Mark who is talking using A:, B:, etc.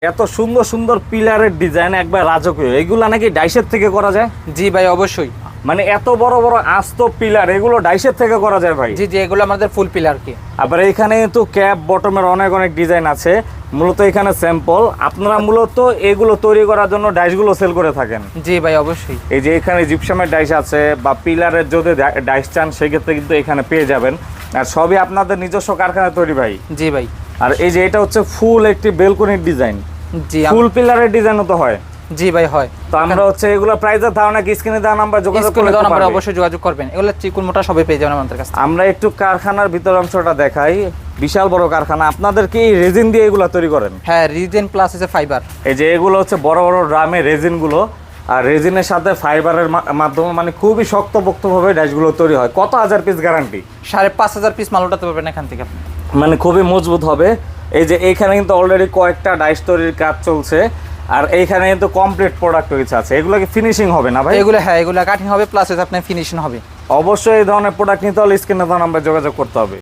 A: এত সুন্দর সুন্দর পিলারের ডিজাইন একবার রাজকীয়, এগুলা নাকি ডাইসের থেকে করা যায়?
B: জি ভাই অবশ্যই।
A: মানে এত বড় বড় আস্ত পিলার এগুলো ডাইসের থেকে করা যায় ভাই?
B: জি জি, এগুলো আমাদের ফুল পিলার কি।
A: আবার এখানে কিন্তু ক্যাপ বটমের অনেক অনেক ডিজাইন আছে, মূলত এখানে স্যাম্পল। আপনারা মূলত এগুলো তৈরি করার জন্য ডাইসগুলো সেল করে থাকেন?
B: জি ভাই অবশ্যই।
A: এই যে এখানে জিপসামের ডাইস আছে বা পিলারের যদি ডাইস চান সেক্ষেত্রে কিন্তু এখানে পেয়ে যাবেন। আর সবই আপনাদের নিজস্ব কারখানায় তৈরি ভাই?
B: জি ভাই।
A: আর এই যে এটা হচ্ছে ফুল একটি বেলকনির ডিজাইন,
B: জি
A: ফুল পিলারের ডিজাইনও তো হয়?
B: জি ভাই হয়।
A: তো আমরা হচ্ছে এগুলো প্রাইসের ধারণা কি স্ক্রিনে দেওয়া নাম্বার যোগাযোগ করলে তো
B: আমরা
A: পারবে?
B: অবশ্যই যোগাযোগ করবেন, এগুলো চিকুন মোটা সবই পেয়ে যাবেন আমাদের কাছে।
A: আমরা একটু কারখানার ভিতর অংশটা দেখাই। বিশাল বড় কারখানা। আপনাদের কি রেজিন দিয়ে এগুলো তৈরি করেন?
B: হ্যাঁ, রিজেন প্লাস হচ্ছে ফাইবার।
A: এই যে এগুলো হচ্ছে বড় বড় ড্রামে রেজিন গুলো, আর রেজিনের সাথে ফাইবারের মাধ্যমে মানে খুবই শক্তপোক্তভাবে ডাইসগুলো তৈরি হয়। কত হাজার পিস গ্যারান্টি?
B: 5,500 পিস মাল উঠাতে পারবেন এখান থেকে আপনি।
A: মানে খুবই মজবুত হবে। এই যে এইখানে কিন্তু অলরেডি কয়েকটা ডাইস তৈরির কাজ চলছে, আর এইখানে কিন্তু কমপ্লিট প্রোডাক্ট হয়েছে আছে। এগুলো কি ফিনিশিং হবে না ভাই?
B: এগুলো হ্যাঁ, এগুলো কাটিং হবে প্লাস আপনার ফিনিশিং হবে।
A: অবশ্যই এই ধরনের প্রোডাক্ট নিতে হলে স্ক্রিনে দেওয়া নাম্বার যোগাযোগ করতে হবে।